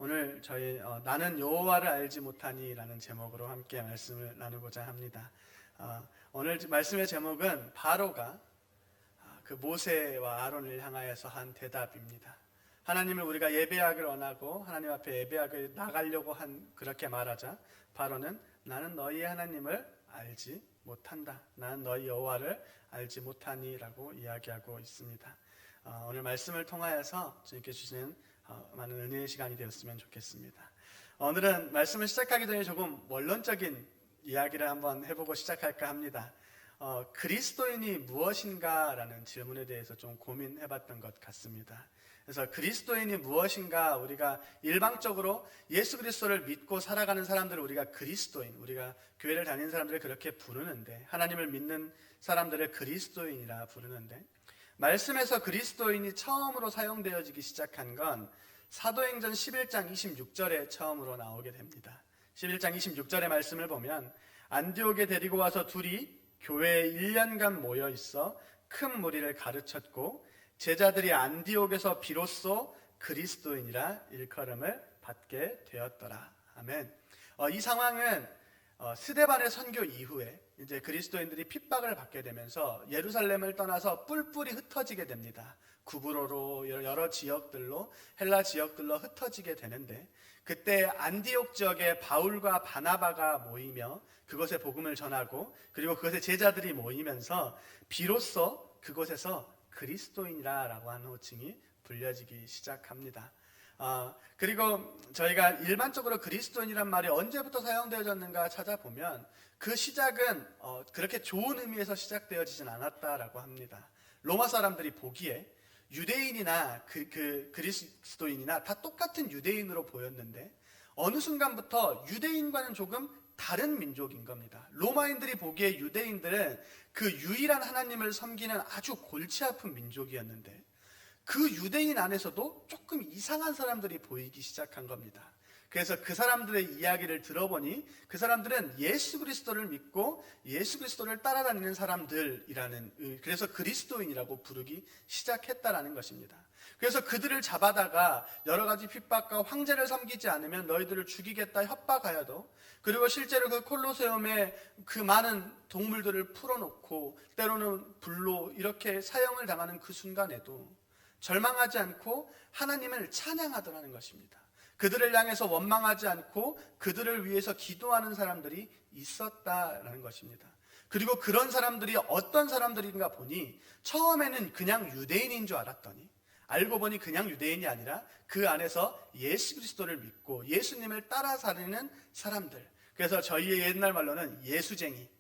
오늘 저희 나는 여호와를 알지 못하니라는 제목으로 함께 말씀을 나누고자 합니다. 오늘 말씀의 제목은 바로가 그 모세와 아론을 향하여서 한 대답입니다. 하나님을 우리가 예배하기를 원하고 하나님 앞에 예배하기 나가려고 그렇게 말하자 바로는 나는 너희 하나님을 알지 못한다. 나는 너희 여호와를 알지 못하니라고 이야기하고 있습니다. 오늘 말씀을 통하여서 주님께 주시는 많은 은혜의 시간이 되었으면 좋겠습니다. 오늘은 말씀을 시작하기 전에 조금 원론적인 이야기를 한번 해보고 시작할까 합니다. 그리스도인이 무엇인가 라는 질문에 대해서 좀 고민해봤던 것 같습니다. 그래서 그리스도인이 무엇인가, 우리가 일방적으로 예수 그리스도를 믿고 살아가는 사람들을 우리가 그리스도인, 우리가 교회를 다니는 사람들을 그렇게 부르는데, 하나님을 믿는 사람들을 그리스도인이라 부르는데, 말씀에서 그리스도인이 처음으로 사용되어지기 시작한 건 사도행전 11장 26절에 처음으로 나오게 됩니다. 11장 26절의 말씀을 보면 안디옥에 데리고 와서 둘이 교회에 1년간 모여 있어 큰 무리를 가르쳤고 제자들이 안디옥에서 비로소 그리스도인이라 일컬음을 받게 되었더라. 아멘. 이 상황은 스데반의 선교 이후에 이제 그리스도인들이 핍박을 받게 되면서 예루살렘을 떠나서 뿔뿔이 흩어지게 됩니다. 구브로로 여러 지역들로, 헬라 지역들로 흩어지게 되는데, 그때 안디옥 지역에 바울과 바나바가 모이며 그곳에 복음을 전하고, 그리고 그곳에 제자들이 모이면서 비로소 그곳에서 그리스도인이라고 하는 호칭이 불려지기 시작합니다. 그리고 저희가 일반적으로 그리스도인이란 말이 언제부터 사용되어졌는가 찾아보면 그 시작은 그렇게 좋은 의미에서 시작되어지진 않았다라고 합니다. 로마 사람들이 보기에 유대인이나 그리스도인이나 다 똑같은 유대인으로 보였는데 어느 순간부터 유대인과는 조금 다른 민족인 겁니다. 로마인들이 보기에 유대인들은 그 유일한 하나님을 섬기는 아주 골치 아픈 민족이었는데 그 유대인 안에서도 조금 이상한 사람들이 보이기 시작한 겁니다. 그래서 그 사람들의 이야기를 들어보니 그 사람들은 예수 그리스도를 믿고 예수 그리스도를 따라다니는 사람들이라는, 그래서 그리스도인이라고 부르기 시작했다라는 것입니다. 그래서 그들을 잡아다가 여러 가지 핍박과 황제를 섬기지 않으면 너희들을 죽이겠다 협박하여도, 그리고 실제로 그 콜로세움에 그 많은 동물들을 풀어놓고 때로는 불로 이렇게 사형을 당하는 그 순간에도 절망하지 않고 하나님을 찬양하더라는 것입니다. 그들을 향해서 원망하지 않고 그들을 위해서 기도하는 사람들이 있었다라는 것입니다. 그리고 그런 사람들이 어떤 사람들인가 보니 처음에는 그냥 유대인인 줄 알았더니 알고 보니 그냥 유대인이 아니라 그 안에서 예수 그리스도를 믿고 예수님을 따라 사는 사람들, 그래서 저희의 옛날 말로는 예수쟁이,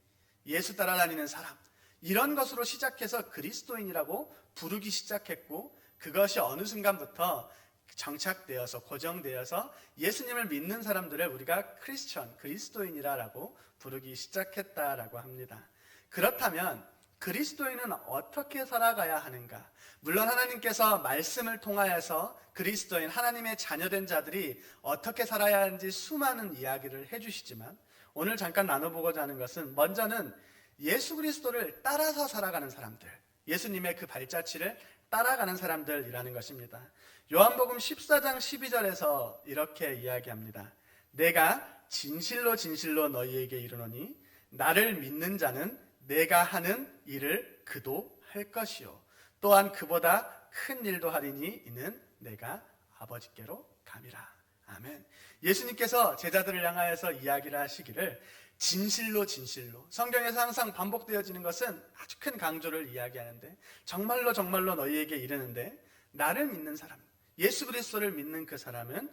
예수 따라다니는 사람, 이런 것으로 시작해서 그리스도인이라고 부르기 시작했고, 그것이 어느 순간부터 정착되어서 고정되어서 예수님을 믿는 사람들을 우리가 크리스천, 그리스도인이라고 부르기 시작했다라고 합니다. 그렇다면 그리스도인은 어떻게 살아가야 하는가? 물론 하나님께서 말씀을 통하여서 그리스도인, 하나님의 자녀된 자들이 어떻게 살아야 하는지 수많은 이야기를 해주시지만 오늘 잠깐 나눠보고자 하는 것은 먼저는 예수 그리스도를 따라서 살아가는 사람들, 예수님의 그 발자취를 따라가는 사람들이라는 것입니다. 요한복음 14장 12절에서 이렇게 이야기합니다. 내가 진실로 진실로 너희에게 이르노니 나를 믿는 자는 내가 하는 일을 그도 할 것이요 또한 그보다 큰 일도 하리니 이는 내가 아버지께로 감이라. 아멘. 예수님께서 제자들을 향하여서 이야기를 하시기를 진실로 진실로, 성경에서 항상 반복되어지는 것은 아주 큰 강조를 이야기하는데 정말로 정말로 너희에게 이르는데 나를 믿는 사람, 예수 그리스도를 믿는 그 사람은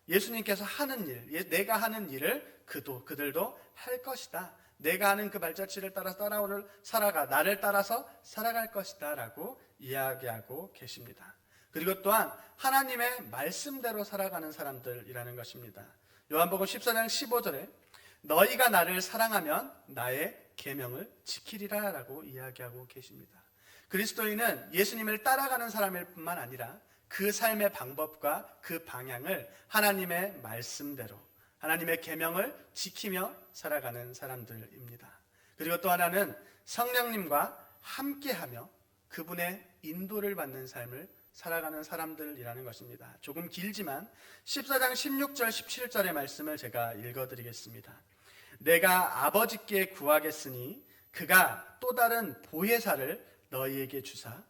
예수님께서 하는 일, 내가 하는 일을 그들도 할 것이다. 내가 하는 그 발자취를 따라 살아가, 나를 따라서 살아갈 것이다 라고 이야기하고 계십니다. 그리고 또한 하나님의 말씀대로 살아가는 사람들이라는 것입니다. 요한복음 14장 15절에 너희가 나를 사랑하면 나의 계명을 지키리라 라고 이야기하고 계십니다. 그리스도인은 예수님을 따라가는 사람일 뿐만 아니라 그 삶의 방법과 그 방향을 하나님의 말씀대로, 하나님의 계명을 지키며 살아가는 사람들입니다. 그리고 또 하나는 성령님과 함께하며 그분의 인도를 받는 삶을 살아가는 사람들이라는 것입니다. 조금 길지만 14장 16절 17절의 말씀을 제가 읽어드리겠습니다. 내가 아버지께 구하겠으니 그가 또 다른 보혜사를 너희에게 주사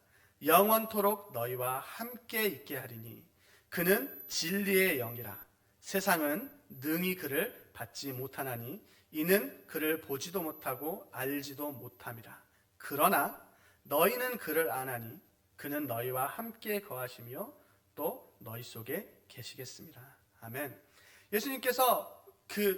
영원토록 너희와 함께 있게 하리니 그는 진리의 영이라. 세상은 능히 그를 받지 못하나니 이는 그를 보지도 못하고 알지도 못함이라. 그러나 너희는 그를 아나니 그는 너희와 함께 거하시며 또 너희 속에 계시겠습니다. 아멘. 예수님께서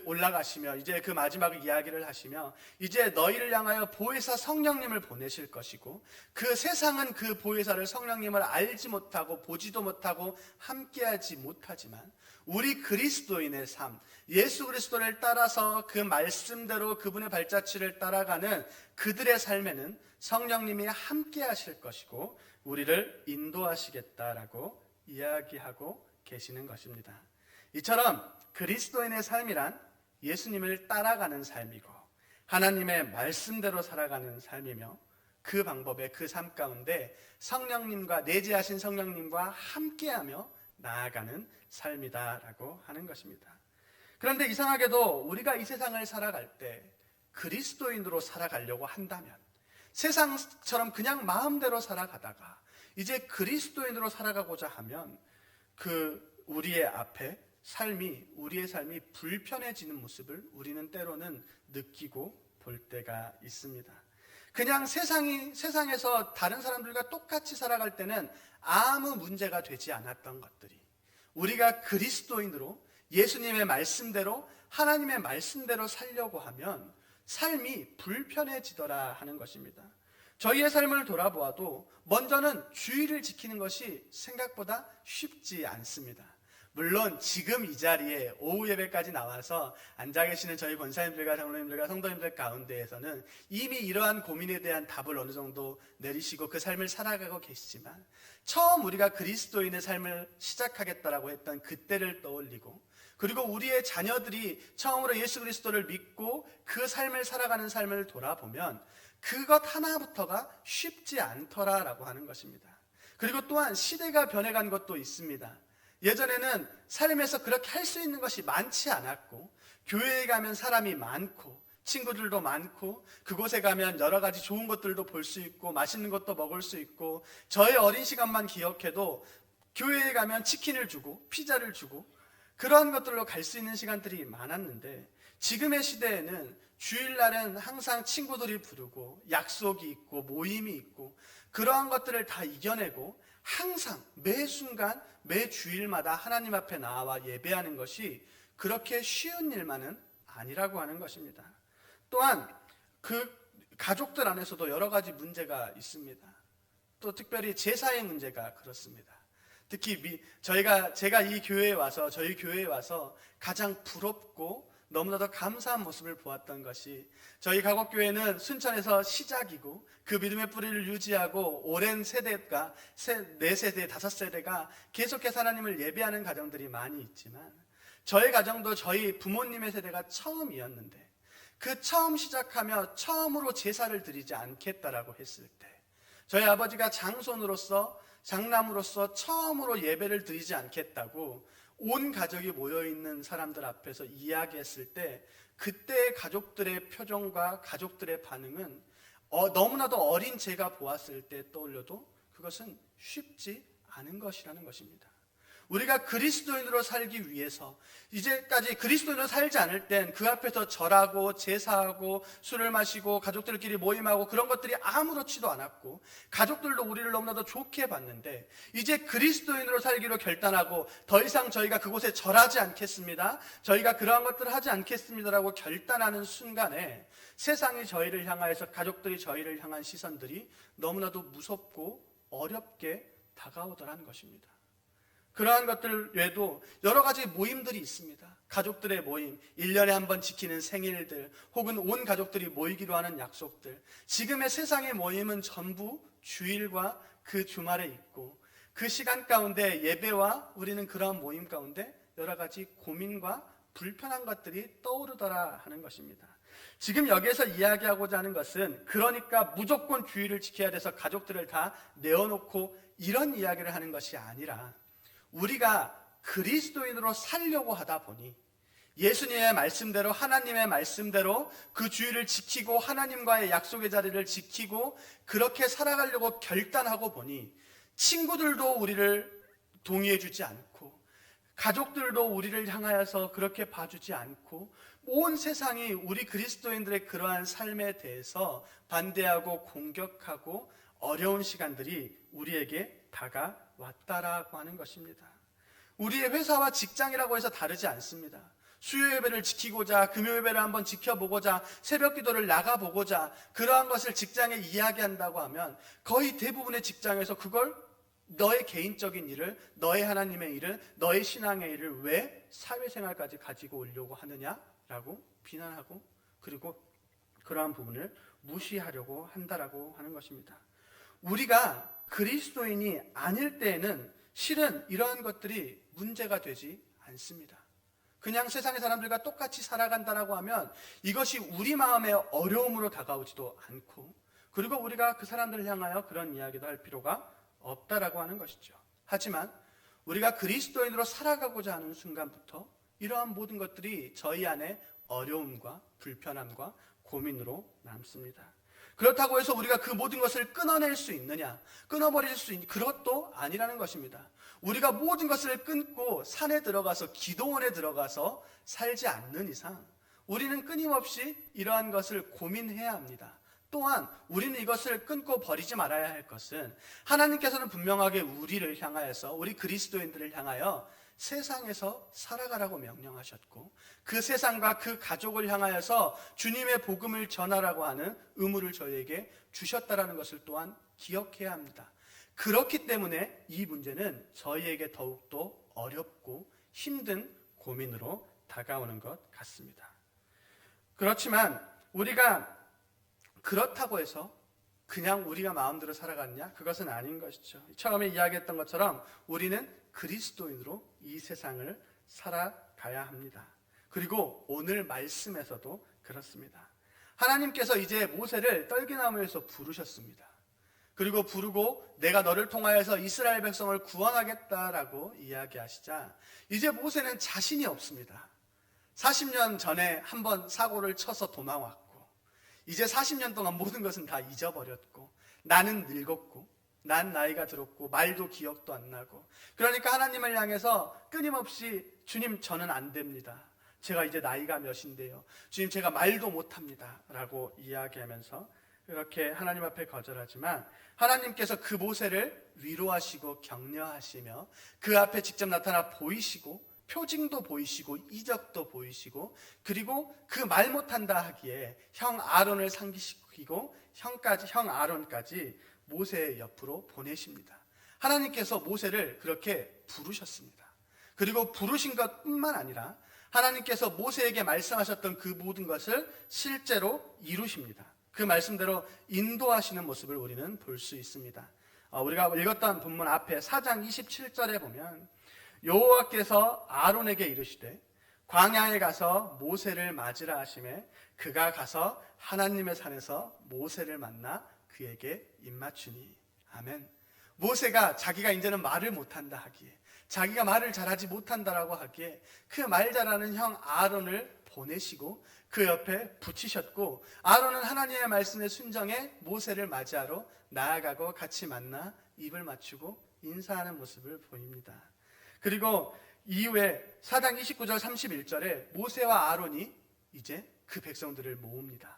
올라가시며 이제 그 마지막 이야기를 하시며 이제 너희를 향하여 보혜사 성령님을 보내실 것이고 그 세상은 그 보혜사를 성령님을 알지 못하고 보지도 못하고 함께하지 못하지만 우리 그리스도인의 삶, 예수 그리스도를 따라서 그 말씀대로 그분의 발자취를 따라가는 그들의 삶에는 성령님이 함께하실 것이고 우리를 인도하시겠다라고 이야기하고 계시는 것입니다. 이처럼 그리스도인의 삶이란 예수님을 따라가는 삶이고 하나님의 말씀대로 살아가는 삶이며 그 방법에 그 삶 가운데 성령님과 내재하신 성령님과 함께하며 나아가는 삶이다라고 하는 것입니다. 그런데 이상하게도 우리가 이 세상을 살아갈 때 그리스도인으로 살아가려고 한다면 세상처럼 그냥 마음대로 살아가다가 이제 그리스도인으로 살아가고자 하면 우리의 우리의 삶이 불편해지는 모습을 우리는 때로는 느끼고 볼 때가 있습니다. 그냥 세상에서 다른 사람들과 똑같이 살아갈 때는 아무 문제가 되지 않았던 것들이 우리가 그리스도인으로 예수님의 말씀대로 하나님의 말씀대로 살려고 하면 삶이 불편해지더라 하는 것입니다. 저희의 삶을 돌아보아도 먼저는 주의를 지키는 것이 생각보다 쉽지 않습니다. 물론 지금 이 자리에 오후 예배까지 나와서 앉아 계시는 저희 권사님들과 장로님들과 성도님들 가운데에서는 이미 이러한 고민에 대한 답을 어느 정도 내리시고 그 삶을 살아가고 계시지만 처음 우리가 그리스도인의 삶을 시작하겠다라고 했던 그때를 떠올리고 그리고 우리의 자녀들이 처음으로 예수 그리스도를 믿고 그 삶을 살아가는 삶을 돌아보면 그것 하나부터가 쉽지 않더라라고 하는 것입니다. 그리고 또한 시대가 변해간 것도 있습니다. 예전에는 삶에서 그렇게 할 수 있는 것이 많지 않았고 교회에 가면 사람이 많고 친구들도 많고 그곳에 가면 여러 가지 좋은 것들도 볼 수 있고 맛있는 것도 먹을 수 있고 저의 어린 시간만 기억해도 교회에 가면 치킨을 주고 피자를 주고 그러한 것들로 갈 수 있는 시간들이 많았는데 지금의 시대에는 주일날은 항상 친구들이 부르고 약속이 있고 모임이 있고 그러한 것들을 다 이겨내고 항상 매 순간 매 주일마다 하나님 앞에 나와 예배하는 것이 그렇게 쉬운 일만은 아니라고 하는 것입니다. 또한 그 가족들 안에서도 여러 가지 문제가 있습니다. 또 특별히 제사의 문제가 그렇습니다. 특히 제가 이 교회에 와서 저희 교회에 와서 가장 부럽고 너무나도 감사한 모습을 보았던 것이 저희 가곡교회는 순천에서 시작이고 그 믿음의 뿌리를 유지하고 오랜 세대가 4세대, 5세대가 계속해서 하나님을 예배하는 가정들이 많이 있지만 저희 가정도 저희 부모님의 세대가 처음이었는데 그 처음 시작하며 처음으로 제사를 드리지 않겠다라고 했을 때 저희 아버지가 장남으로서 처음으로 예배를 드리지 않겠다고 온 가족이 모여있는 사람들 앞에서 이야기했을 때 그때의 가족들의 표정과 가족들의 반응은 너무나도 어린 제가 보았을 때 떠올려도 그것은 쉽지 않은 것이라는 것입니다. 우리가 그리스도인으로 살기 위해서 이제까지 그리스도인으로 살지 않을 땐 그 앞에서 절하고 제사하고 술을 마시고 가족들끼리 모임하고 그런 것들이 아무렇지도 않았고 가족들도 우리를 너무나도 좋게 봤는데 이제 그리스도인으로 살기로 결단하고 더 이상 저희가 그곳에 절하지 않겠습니다. 저희가 그러한 것들을 하지 않겠습니다라고 결단하는 순간에 세상이 저희를 향하여서 가족들이 저희를 향한 시선들이 너무나도 무섭고 어렵게 다가오더라는 것입니다. 그러한 것들 외에도 여러 가지 모임들이 있습니다. 가족들의 모임, 1년에 한 번 지키는 생일들, 혹은 온 가족들이 모이기로 하는 약속들. 지금의 세상의 모임은 전부 주일과 그 주말에 있고 그 시간 가운데 예배와 우리는 그러한 모임 가운데 여러 가지 고민과 불편한 것들이 떠오르더라 하는 것입니다. 지금 여기에서 이야기하고자 하는 것은 그러니까 무조건 주일을 지켜야 돼서 가족들을 다 내어놓고 이런 이야기를 하는 것이 아니라 우리가 그리스도인으로 살려고 하다 보니 예수님의 말씀대로, 하나님의 말씀대로 그 주의를 지키고 하나님과의 약속의 자리를 지키고 그렇게 살아가려고 결단하고 보니 친구들도 우리를 동의해 주지 않고 가족들도 우리를 향하여서 그렇게 봐주지 않고 온 세상이 우리 그리스도인들의 그러한 삶에 대해서 반대하고 공격하고 어려운 시간들이 우리에게 다가왔다라고 하는 것입니다. 우리의 회사와 직장이라고 해서 다르지 않습니다. 수요 예배를 지키고자, 금요 예배를 한번 지켜보고자, 새벽 기도를 나가보고자 그러한 것을 직장에 이야기한다고 하면 거의 대부분의 직장에서 그걸 너의 개인적인 일을, 너의 하나님의 일을, 너의 신앙의 일을 왜 사회생활까지 가지고 오려고 하느냐라고 비난하고 그리고 그러한 부분을 무시하려고 한다라고 하는 것입니다. 우리가 그리스도인이 아닐 때에는 실은 이러한 것들이 문제가 되지 않습니다. 그냥 세상의 사람들과 똑같이 살아간다라고 하면 이것이 우리 마음의 어려움으로 다가오지도 않고 그리고 우리가 그 사람들을 향하여 그런 이야기도 할 필요가 없다라고 하는 것이죠. 하지만 우리가 그리스도인으로 살아가고자 하는 순간부터 이러한 모든 것들이 저희 안에 어려움과 불편함과 고민으로 남습니다. 그렇다고 해서 우리가 그 모든 것을 끊어낼 수 있느냐, 끊어버릴 수 있는 그것도 아니라는 것입니다. 우리가 모든 것을 끊고 산에 들어가서 기도원에 들어가서 살지 않는 이상 우리는 끊임없이 이러한 것을 고민해야 합니다. 또한 우리는 이것을 끊고 버리지 말아야 할 것은 하나님께서는 분명하게 우리를 향하여서 우리 그리스도인들을 향하여 세상에서 살아가라고 명령하셨고 그 세상과 그 가족을 향하여서 주님의 복음을 전하라고 하는 의무를 저희에게 주셨다라는 것을 또한 기억해야 합니다. 그렇기 때문에 이 문제는 저희에게 더욱더 어렵고 힘든 고민으로 다가오는 것 같습니다. 그렇지만 우리가 그렇다고 해서 그냥 우리가 마음대로 살아갔냐? 그것은 아닌 것이죠. 처음에 이야기했던 것처럼 우리는 그리스도인으로 이 세상을 살아가야 합니다. 그리고 오늘 말씀에서도 그렇습니다. 하나님께서 이제 모세를 떨기나무에서 부르셨습니다. 그리고 부르고 내가 너를 통하여서 이스라엘 백성을 구원하겠다라고 이야기하시자 이제 모세는 자신이 없습니다. 40년 전에 한번 사고를 쳐서 도망왔고 이제 40년 동안 모든 것은 다 잊어버렸고 나는 늙었고 난 나이가 들었고 말도 기억도 안 나고 그러니까 하나님을 향해서 끊임없이 주님 저는 안 됩니다. 제가 이제 나이가 몇인데요. 주님 제가 말도 못합니다. 라고 이야기하면서 그렇게 하나님 앞에 거절하지만 하나님께서 그 모세를 위로하시고 격려하시며 그 앞에 직접 나타나 보이시고 표징도 보이시고 이적도 보이시고 그리고 그 말 못한다 하기에 형 아론을 상기시키고 형 아론까지 모세의 옆으로 보내십니다. 하나님께서 모세를 그렇게 부르셨습니다. 그리고 부르신 것뿐만 아니라 하나님께서 모세에게 말씀하셨던 그 모든 것을 실제로 이루십니다. 그 말씀대로 인도하시는 모습을 우리는 볼 수 있습니다. 우리가 읽었던 본문 앞에 4장 27절에 보면 여호와께서 아론에게 이르시되 광야에 가서 모세를 맞으라 하시매 그가 가서 하나님의 산에서 모세를 만나 그에게 입맞추니. 아멘. 모세가 자기가 이제는 말을 못한다 하기에 자기가 말을 잘하지 못한다라고 하기에 그 말 잘하는 형 아론을 보내시고 그 옆에 붙이셨고 아론은 하나님의 말씀에 순정해 모세를 맞이하러 나아가고 같이 만나 입을 맞추고 인사하는 모습을 보입니다. 그리고 이후에 4장 29절 31절에 모세와 아론이 이제 그 백성들을 모읍니다.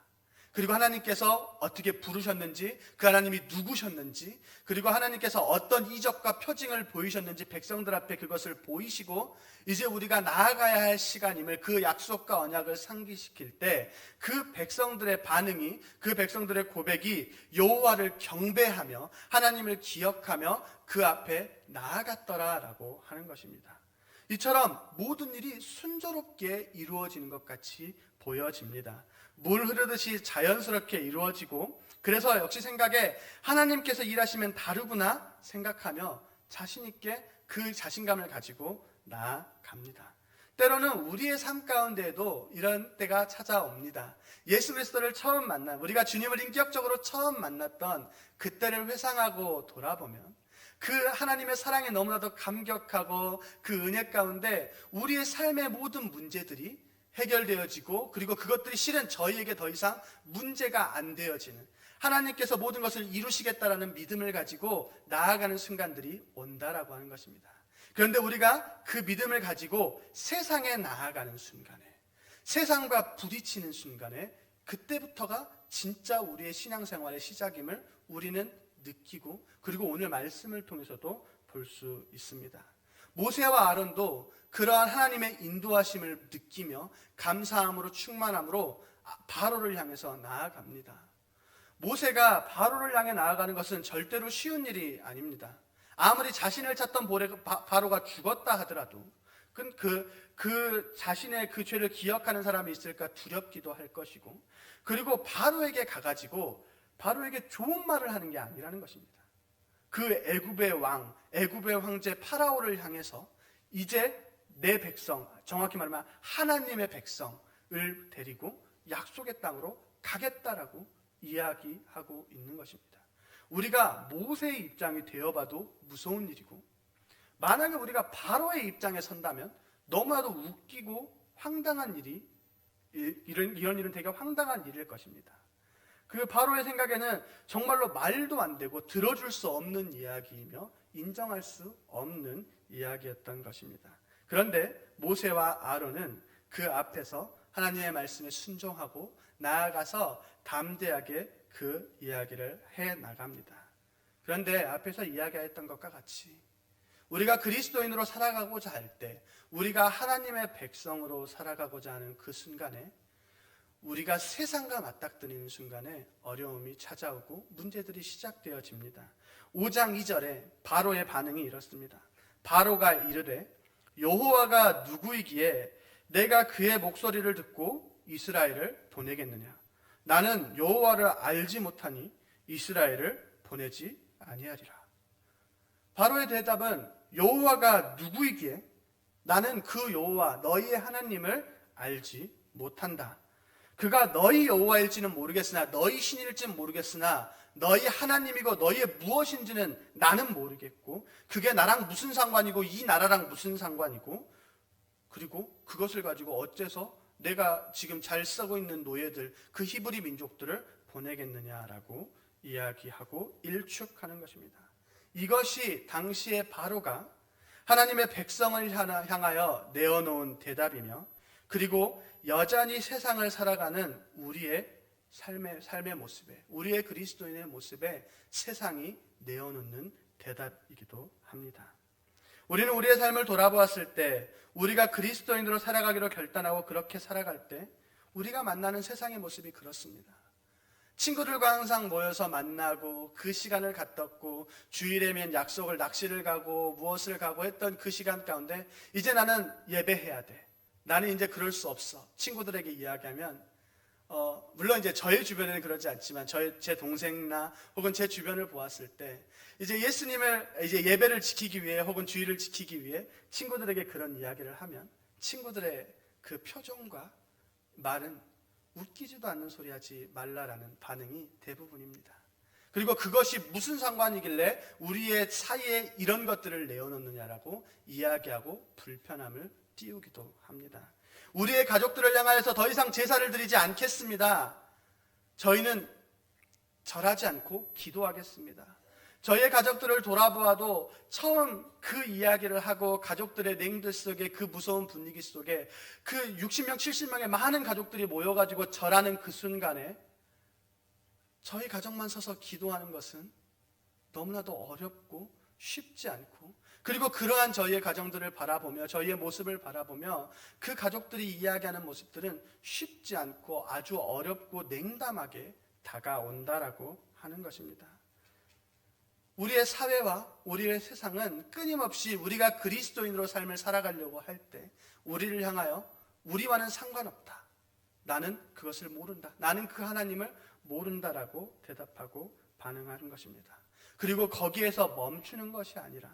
그리고 하나님께서 어떻게 부르셨는지, 그 하나님이 누구셨는지, 그리고 하나님께서 어떤 이적과 표징을 보이셨는지 백성들 앞에 그것을 보이시고 이제 우리가 나아가야 할 시간임을 그 약속과 언약을 상기시킬 때 그 백성들의 반응이, 그 백성들의 고백이 여호와를 경배하며 하나님을 기억하며 그 앞에 나아갔더라라고 하는 것입니다. 이처럼 모든 일이 순조롭게 이루어지는 것 같이 보여집니다. 물 흐르듯이 자연스럽게 이루어지고 그래서 역시 생각에 하나님께서 일하시면 다르구나 생각하며 자신 있게 그 자신감을 가지고 나아갑니다. 때로는 우리의 삶 가운데에도 이런 때가 찾아옵니다. 예수 그리스도를 처음 만난, 우리가 주님을 인격적으로 처음 만났던 그때를 회상하고 돌아보면 그 하나님의 사랑에 너무나도 감격하고 그 은혜 가운데 우리의 삶의 모든 문제들이 해결되어지고, 그리고 그것들이 실은 저희에게 더 이상 문제가 안 되어지는, 하나님께서 모든 것을 이루시겠다라는 믿음을 가지고 나아가는 순간들이 온다라고 하는 것입니다. 그런데 우리가 그 믿음을 가지고 세상에 나아가는 순간에, 세상과 부딪히는 순간에, 그때부터가 진짜 우리의 신앙생활의 시작임을 우리는 느끼고, 그리고 오늘 말씀을 통해서도 볼 수 있습니다. 모세와 아론도 그러한 하나님의 인도하심을 느끼며 감사함으로 충만함으로 바로를 향해서 나아갑니다. 모세가 바로를 향해 나아가는 것은 절대로 쉬운 일이 아닙니다. 아무리 자신을 찾던 바로가 죽었다 하더라도 그 자신의 그 죄를 기억하는 사람이 있을까 두렵기도 할 것이고, 그리고 바로에게 가가지고 바로에게 좋은 말을 하는 게 아니라는 것입니다. 그 애굽의 왕, 애굽의 황제 파라오를 향해서 이제 내 백성, 정확히 말하면 하나님의 백성을 데리고 약속의 땅으로 가겠다라고 이야기하고 있는 것입니다. 우리가 모세의 입장이 되어봐도 무서운 일이고, 만약에 우리가 바로의 입장에 선다면 너무나도 웃기고 황당한 일이, 이런 일은 되게 황당한 일일 것입니다. 그 바로의 생각에는 정말로 말도 안 되고 들어줄 수 없는 이야기이며 인정할 수 없는 이야기였던 것입니다. 그런데 모세와 아론은 그 앞에서 하나님의 말씀에 순종하고 나아가서 담대하게 그 이야기를 해 나갑니다. 그런데 앞에서 이야기했던 것과 같이 우리가 그리스도인으로 살아가고자 할 때, 우리가 하나님의 백성으로 살아가고자 하는 그 순간에, 우리가 세상과 맞닥뜨리는 순간에 어려움이 찾아오고 문제들이 시작되어집니다. 5장 2절에 바로의 반응이 이렇습니다. 바로가 이르되 여호와가 누구이기에 내가 그의 목소리를 듣고 이스라엘을 보내겠느냐? 나는 여호와를 알지 못하니 이스라엘을 보내지 아니하리라. 바로의 대답은 여호와가 누구이기에 나는 그 여호와 너희의 하나님을 알지 못한다. 그가 너희 여호와일지는 모르겠으나, 너희 신일지는 모르겠으나, 너희 하나님이고 너희의 무엇인지는 나는 모르겠고, 그게 나랑 무슨 상관이고 이 나라랑 무슨 상관이고, 그리고 그것을 가지고 어째서 내가 지금 잘 쓰고 있는 노예들, 그 히브리 민족들을 보내겠느냐라고 이야기하고 일축하는 것입니다. 이것이 당시의 바로가 하나님의 백성을 향하여 내어놓은 대답이며, 그리고 여전히 세상을 살아가는 우리의 삶의 모습에, 우리의 그리스도인의 모습에 세상이 내어놓는 대답이기도 합니다. 우리는 우리의 삶을 돌아보았을 때, 우리가 그리스도인으로 살아가기로 결단하고 그렇게 살아갈 때 우리가 만나는 세상의 모습이 그렇습니다. 친구들과 항상 모여서 만나고 그 시간을 갖뒀고, 주일에면 약속을 낚시를 가고 무엇을 가고 했던 그 시간 가운데 이제 나는 예배해야 돼, 나는 이제 그럴 수 없어, 친구들에게 이야기하면 물론 이제 저의 주변에는 그러지 않지만 제 동생나 혹은 제 주변을 보았을 때 이제 예수님을 이제 예배를 지키기 위해 혹은 주일을 지키기 위해 친구들에게 그런 이야기를 하면 친구들의 그 표정과 말은 웃기지도 않는 소리 하지 말라라는 반응이 대부분입니다. 그리고 그것이 무슨 상관이길래 우리의 사이에 이런 것들을 내어놓느냐라고 이야기하고 불편함을 띄우기도 합니다. 우리의 가족들을 향하여서 더 이상 제사를 드리지 않겠습니다. 저희는 절하지 않고 기도하겠습니다. 저희의 가족들을 돌아보아도 처음 그 이야기를 하고 가족들의 냉들 속에, 그 무서운 분위기 속에 그 60명, 70명의 많은 가족들이 모여가지고 절하는 그 순간에 저희 가족만 서서 기도하는 것은 너무나도 어렵고 쉽지 않고, 그리고 그러한 저희의 가정들을 바라보며 저희의 모습을 바라보며 그 가족들이 이야기하는 모습들은 쉽지 않고 아주 어렵고 냉담하게 다가온다라고 하는 것입니다. 우리의 사회와 우리의 세상은 끊임없이 우리가 그리스도인으로 삶을 살아가려고 할 때 우리를 향하여 우리와는 상관없다, 나는 그것을 모른다, 나는 그 하나님을 모른다라고 대답하고 반응하는 것입니다. 그리고 거기에서 멈추는 것이 아니라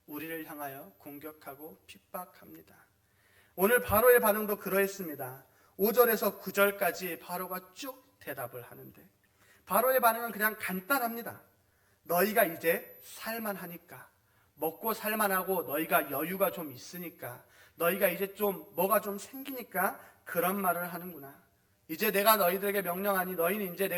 우리를 향하여 공격하고 핍박합니다. 오늘 바로의 반응도 그러했습니다. 5절에서 9절까지 바로가 쭉 대답을 하는데 바로의 반응은 그냥 간단합니다. 너희가 이제 살만하니까, 먹고 살만하고 너희가 여유가 좀 있으니까, 너희가 이제 좀 뭐가 좀 생기니까 그런 말을 하는구나. 이제 내가 너희들에게 명령하니 너희는 이제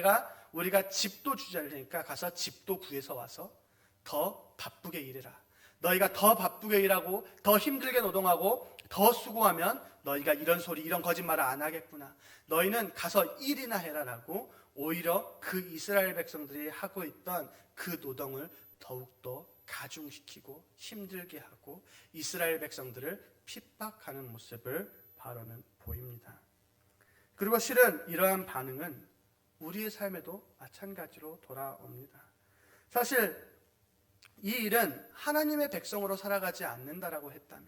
우리가 집도 주지 않으니까 가서 집도 구해서 와서 더 바쁘게 일해라. 너희가 더 바쁘게 일하고 더 힘들게 노동하고 더 수고하면 너희가 이런 소리, 이런 거짓말을 안 하겠구나. 너희는 가서 일이나 해라라고 오히려 그 이스라엘 백성들이 하고 있던 그 노동을 더욱더 가중시키고 힘들게 하고 이스라엘 백성들을 핍박하는 모습을 바로는 보입니다. 그리고 실은 이러한 반응은 우리의 삶에도 마찬가지로 돌아옵니다. 사실 이 일은 하나님의 백성으로 살아가지 않는다라고 했다면,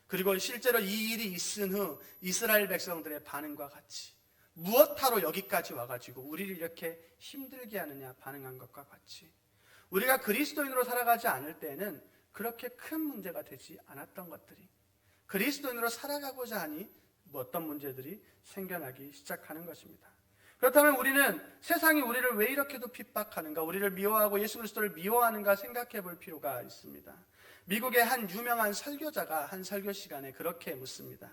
그리고 실제로 이 일이 있은 후 이스라엘 백성들의 반응과 같이 무엇하러 여기까지 와가지고 우리를 이렇게 힘들게 하느냐 반응한 것과 같이 우리가 그리스도인으로 살아가지 않을 때에는 그렇게 큰 문제가 되지 않았던 것들이 그리스도인으로 살아가고자 하니 어떤 문제들이 생겨나기 시작하는 것입니다. 그렇다면 우리는 세상이 우리를 왜 이렇게도 핍박하는가, 우리를 미워하고 예수 그리스도를 미워하는가 생각해 볼 필요가 있습니다. 미국의 한 유명한 설교자가 한 설교 시간에 그렇게 묻습니다.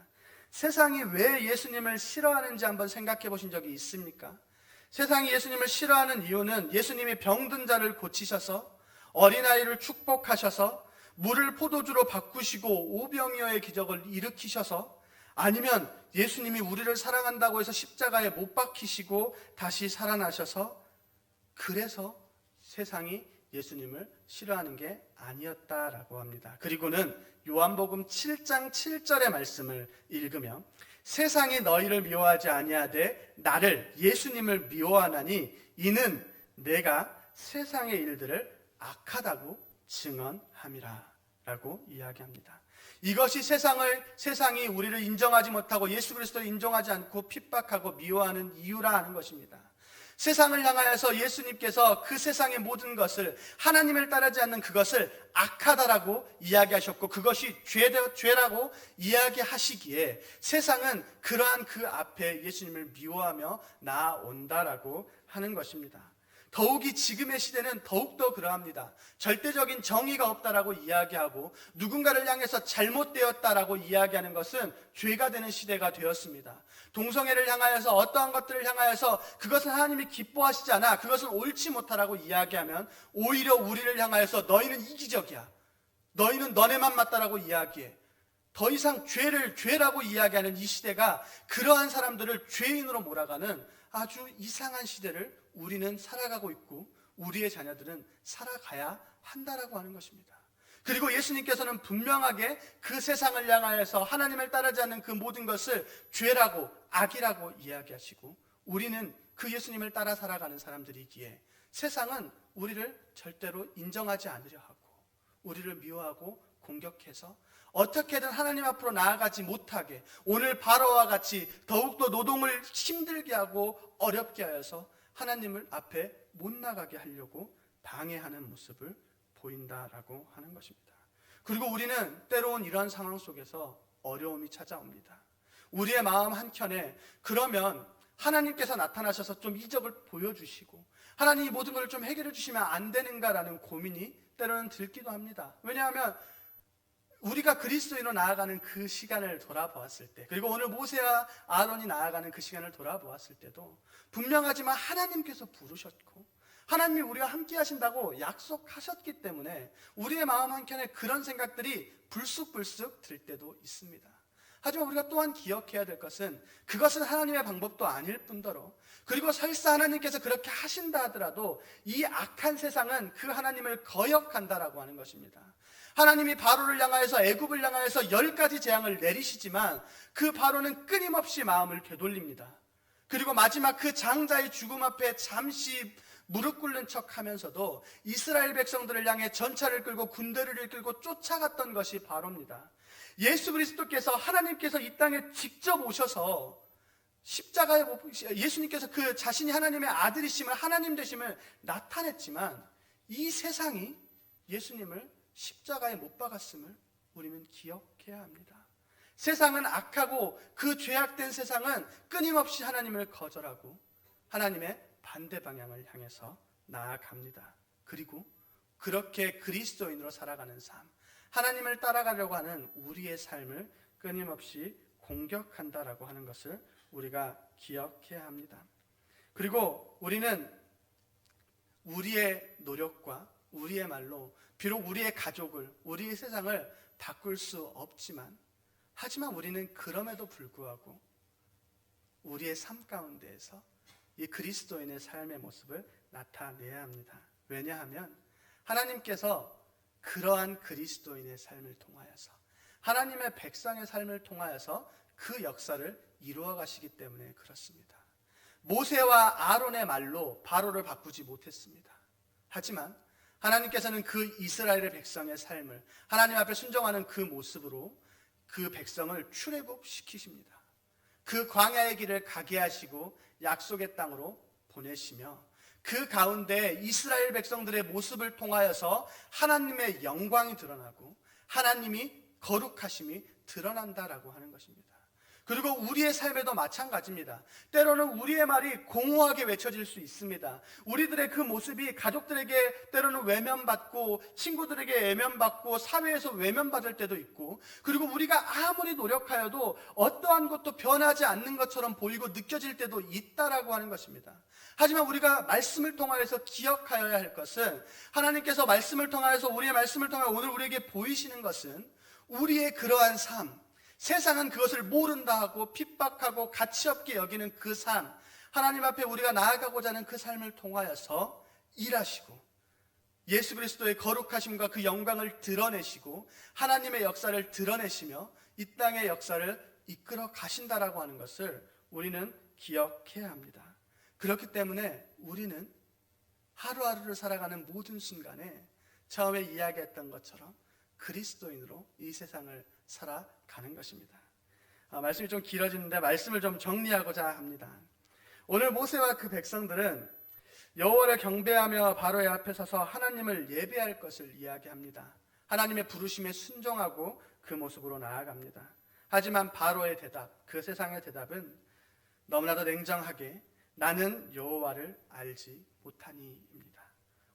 세상이 왜 예수님을 싫어하는지 한번 생각해 보신 적이 있습니까? 세상이 예수님을 싫어하는 이유는 예수님이 병든 자를 고치셔서, 어린아이를 축복하셔서, 물을 포도주로 바꾸시고 오병이어의 기적을 일으키셔서, 아니면 예수님이 우리를 사랑한다고 해서 십자가에 못 박히시고 다시 살아나셔서, 그래서 세상이 예수님을 싫어하는 게 아니었다라고 합니다. 그리고는 요한복음 7장 7절의 말씀을 읽으며 세상이 너희를 미워하지 아니하되 나를, 예수님을 미워하나니 이는 내가 세상의 일들을 악하다고 증언함이라 라고 이야기합니다. 이것이 세상이 우리를 인정하지 못하고 예수 그리스도를 인정하지 않고 핍박하고 미워하는 이유라 하는 것입니다. 세상을 향하여서 예수님께서 그 세상의 모든 것을, 하나님을 따르지 않는 그것을 악하다라고 이야기하셨고 그것이 죄라고 이야기하시기에 세상은 그러한 그 앞에 예수님을 미워하며 나아온다라고 하는 것입니다. 더욱이 지금의 시대는 더욱더 그러합니다. 절대적인 정의가 없다라고 이야기하고 누군가를 향해서 잘못되었다라고 이야기하는 것은 죄가 되는 시대가 되었습니다. 동성애를 향하여서 어떠한 것들을 향하여서 그것은 하나님이 기뻐하시지 않아, 그것은 옳지 못하라고 이야기하면 오히려 우리를 향하여서 너희는 이기적이야, 너희는 너네만 맞다라고 이야기해. 더 이상 죄를 죄라고 이야기하는 이 시대가 그러한 사람들을 죄인으로 몰아가는 아주 이상한 시대를 우리는 살아가고 있고 우리의 자녀들은 살아가야 한다라고 하는 것입니다. 그리고 예수님께서는 분명하게 그 세상을 향하여서 하나님을 따르지 않는 그 모든 것을 죄라고 악이라고 이야기하시고 우리는 그 예수님을 따라 살아가는 사람들이기에 세상은 우리를 절대로 인정하지 않으려 하고 우리를 미워하고 공격해서 어떻게든 하나님 앞으로 나아가지 못하게, 오늘 바로와 같이 더욱더 노동을 힘들게 하고 어렵게 하여서 하나님을 앞에 못 나가게 하려고 방해하는 모습을 보인다라고 하는 것입니다. 그리고 우리는 때로는 이러한 상황 속에서 어려움이 찾아옵니다. 우리의 마음 한켠에 그러면 하나님께서 나타나셔서 좀 이적을 보여주시고 하나님이 모든 걸 좀 해결해 주시면 안 되는가라는 고민이 때로는 들기도 합니다. 왜냐하면 우리가 그리스도인으로 나아가는 그 시간을 돌아보았을 때, 그리고 오늘 모세와 아론이 나아가는 그 시간을 돌아보았을 때도 분명하지만 하나님께서 부르셨고 하나님이 우리와 함께 하신다고 약속하셨기 때문에 우리의 마음 한켠에 그런 생각들이 불쑥불쑥 들 때도 있습니다. 하지만 우리가 또한 기억해야 될 것은 그것은 하나님의 방법도 아닐 뿐더러, 그리고 설사 하나님께서 그렇게 하신다 하더라도 이 악한 세상은 그 하나님을 거역한다라고 하는 것입니다. 하나님이 바로를 향하여서, 애굽을 향하여서 10가지 재앙을 내리시지만 그 바로는 끊임없이 마음을 되돌립니다. 그리고 마지막 그 장자의 죽음 앞에 잠시 무릎 꿇는 척 하면서도 이스라엘 백성들을 향해 전차를 끌고 군대를 이끌고 쫓아갔던 것이 바로입니다. 예수 그리스도께서, 하나님께서 이 땅에 직접 오셔서 십자가에, 예수님께서 그 자신이 하나님의 아들이심을, 하나님 되심을 나타냈지만 이 세상이 예수님을 십자가에 못 박았음을 우리는 기억해야 합니다. 세상은 악하고 그 죄악된 세상은 끊임없이 하나님을 거절하고 하나님의 반대 방향을 향해서 나아갑니다. 그리고 그렇게 그리스도인으로 살아가는 삶, 하나님을 따라가려고 하는 우리의 삶을 끊임없이 공격한다라고 하는 것을 우리가 기억해야 합니다. 그리고 우리는 우리의 노력과 우리의 말로 비록 우리의 가족을, 우리의 세상을 바꿀 수 없지만, 하지만 우리는 그럼에도 불구하고 우리의 삶 가운데에서 이 그리스도인의 삶의 모습을 나타내야 합니다. 왜냐하면 하나님께서 그러한 그리스도인의 삶을 통하여서, 하나님의 백성의 삶을 통하여서 그 역사를 이루어 가시기 때문에 그렇습니다. 모세와 아론의 말로 바로를 바꾸지 못했습니다. 하지만 하나님께서는 그 이스라엘의 백성의 삶을, 하나님 앞에 순종하는 그 모습으로 그 백성을 출애굽시키십니다. 그 광야의 길을 가게 하시고 약속의 땅으로 보내시며, 그 가운데 이스라엘 백성들의 모습을 통하여서 하나님의 영광이 드러나고 하나님이 거룩하심이 드러난다라고 하는 것입니다. 그리고 우리의 삶에도 마찬가지입니다. 때로는 우리의 말이 공허하게 외쳐질 수 있습니다. 우리들의 그 모습이 가족들에게 때로는 외면받고, 친구들에게 외면받고, 사회에서 외면받을 때도 있고, 그리고 우리가 아무리 노력하여도 어떠한 것도 변하지 않는 것처럼 보이고 느껴질 때도 있다라고 하는 것입니다. 하지만 우리가 말씀을 통하여서 기억하여야 할 것은, 하나님께서 말씀을 통하여서, 우리의 말씀을 통하여 오늘 우리에게 보이시는 것은 우리의 그러한 삶, 세상은 그것을 모른다 하고 핍박하고 가치없게 여기는 그 삶, 하나님 앞에 우리가 나아가고자 하는 그 삶을 통하여서 일하시고 예수 그리스도의 거룩하심과 그 영광을 드러내시고 하나님의 역사를 드러내시며 이 땅의 역사를 이끌어 가신다라고 하는 것을 우리는 기억해야 합니다. 그렇기 때문에 우리는 하루하루를 살아가는 모든 순간에 처음에 이야기했던 것처럼 그리스도인으로 이 세상을 살아가는 것입니다. 말씀이 좀 길어지는데 말씀을 좀 정리하고자 합니다. 오늘 모세와 그 백성들은 여호와를 경배하며 바로의 앞에 서서 하나님을 예배할 것을 이야기합니다. 하나님의 부르심에 순종하고 그 모습으로 나아갑니다. 하지만 바로의 대답, 그 세상의 대답은 너무나도 냉정하게 나는 여호와를 알지 못하니입니다.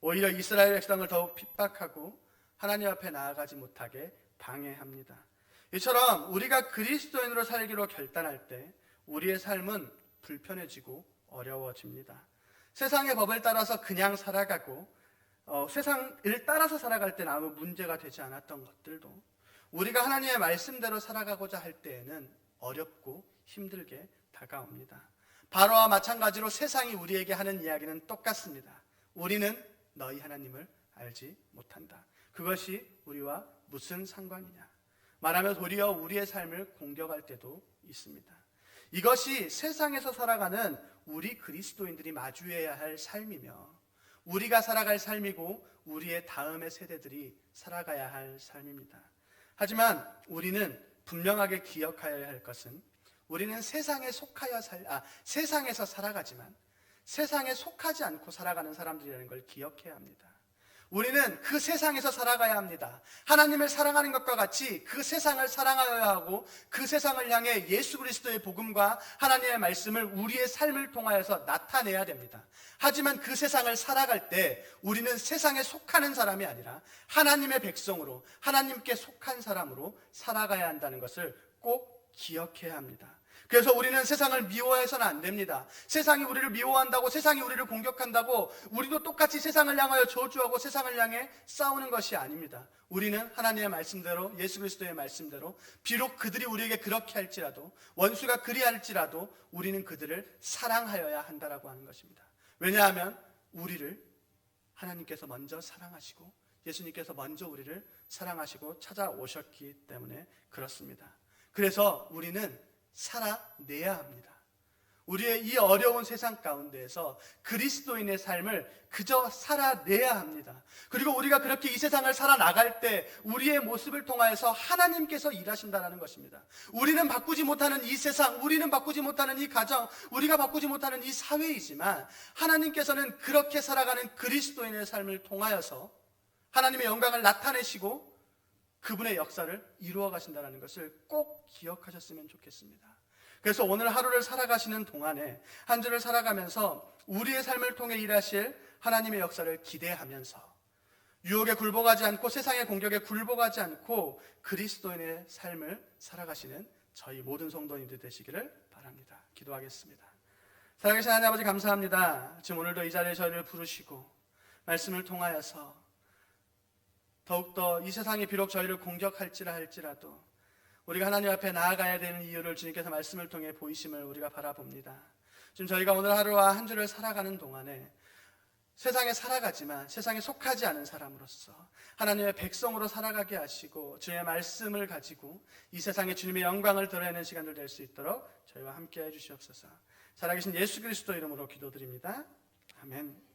오히려 이스라엘 백성을 더욱 핍박하고 하나님 앞에 나아가지 못하게 방해합니다. 이처럼 우리가 그리스도인으로 살기로 결단할 때 우리의 삶은 불편해지고 어려워집니다. 세상의 법을 따라서 그냥 살아가고 세상을 따라서 살아갈 때는 아무 문제가 되지 않았던 것들도 우리가 하나님의 말씀대로 살아가고자 할 때에는 어렵고 힘들게 다가옵니다. 바로와 마찬가지로 세상이 우리에게 하는 이야기는 똑같습니다. 우리는 너희 하나님을 알지 못한다. 그것이 우리와 무슨 상관이냐. 말하며 도리어 우리의 삶을 공격할 때도 있습니다. 이것이 세상에서 살아가는 우리 그리스도인들이 마주해야 할 삶이며 우리가 살아갈 삶이고 우리의 다음의 세대들이 살아가야 할 삶입니다. 하지만 우리는 분명하게 기억하여야 할 것은 우리는 세상에서 살아가지만 세상에 속하지 않고 살아가는 사람들이라는 걸 기억해야 합니다. 우리는 그 세상에서 살아가야 합니다. 하나님을 사랑하는 것과 같이 그 세상을 사랑하여야 하고 그 세상을 향해 예수 그리스도의 복음과 하나님의 말씀을 우리의 삶을 통하여서 나타내야 됩니다. 하지만 그 세상을 살아갈 때 우리는 세상에 속하는 사람이 아니라 하나님의 백성으로, 하나님께 속한 사람으로 살아가야 한다는 것을 꼭 기억해야 합니다. 그래서 우리는 세상을 미워해서는 안 됩니다. 세상이 우리를 미워한다고, 세상이 우리를 공격한다고 우리도 똑같이 세상을 향하여 저주하고 세상을 향해 싸우는 것이 아닙니다. 우리는 하나님의 말씀대로, 예수 그리스도의 말씀대로 비록 그들이 우리에게 그렇게 할지라도, 원수가 그리할지라도 우리는 그들을 사랑하여야 한다라고 하는 것입니다. 왜냐하면 우리를 하나님께서 먼저 사랑하시고 예수님께서 먼저 우리를 사랑하시고 찾아오셨기 때문에 그렇습니다. 그래서 우리는 살아내야 합니다. 우리의 이 어려운 세상 가운데에서 그리스도인의 삶을 그저 살아내야 합니다. 그리고 우리가 그렇게 이 세상을 살아나갈 때 우리의 모습을 통하여서 하나님께서 일하신다는 것입니다. 우리는 바꾸지 못하는 이 세상, 우리는 바꾸지 못하는 이 가정, 우리가 바꾸지 못하는 이 사회이지만 하나님께서는 그렇게 살아가는 그리스도인의 삶을 통하여서 하나님의 영광을 나타내시고 그분의 역사를 이루어 가신다는 것을 꼭 기억하셨으면 좋겠습니다. 그래서 오늘 하루를 살아가시는 동안에, 한 주를 살아가면서 우리의 삶을 통해 일하실 하나님의 역사를 기대하면서 유혹에 굴복하지 않고 세상의 공격에 굴복하지 않고 그리스도인의 삶을 살아가시는 저희 모든 성도님들 되시기를 바랍니다. 기도하겠습니다. 살아계신 하나님 아버지 감사합니다. 지금 오늘도 이 자리에 저희를 부르시고 말씀을 통하여서 더욱더 이 세상이 비록 저희를 공격할지라도 우리가 하나님 앞에 나아가야 되는 이유를 주님께서 말씀을 통해 보이심을 우리가 바라봅니다. 지금 저희가 오늘 하루와 한 주를 살아가는 동안에 세상에 살아가지만 세상에 속하지 않은 사람으로서 하나님의 백성으로 살아가게 하시고 주님의 말씀을 가지고 이 세상에 주님의 영광을 드러내는 시간들 될 수 있도록 저희와 함께 해주시옵소서. 살아계신 예수 그리스도 이름으로 기도드립니다. 아멘.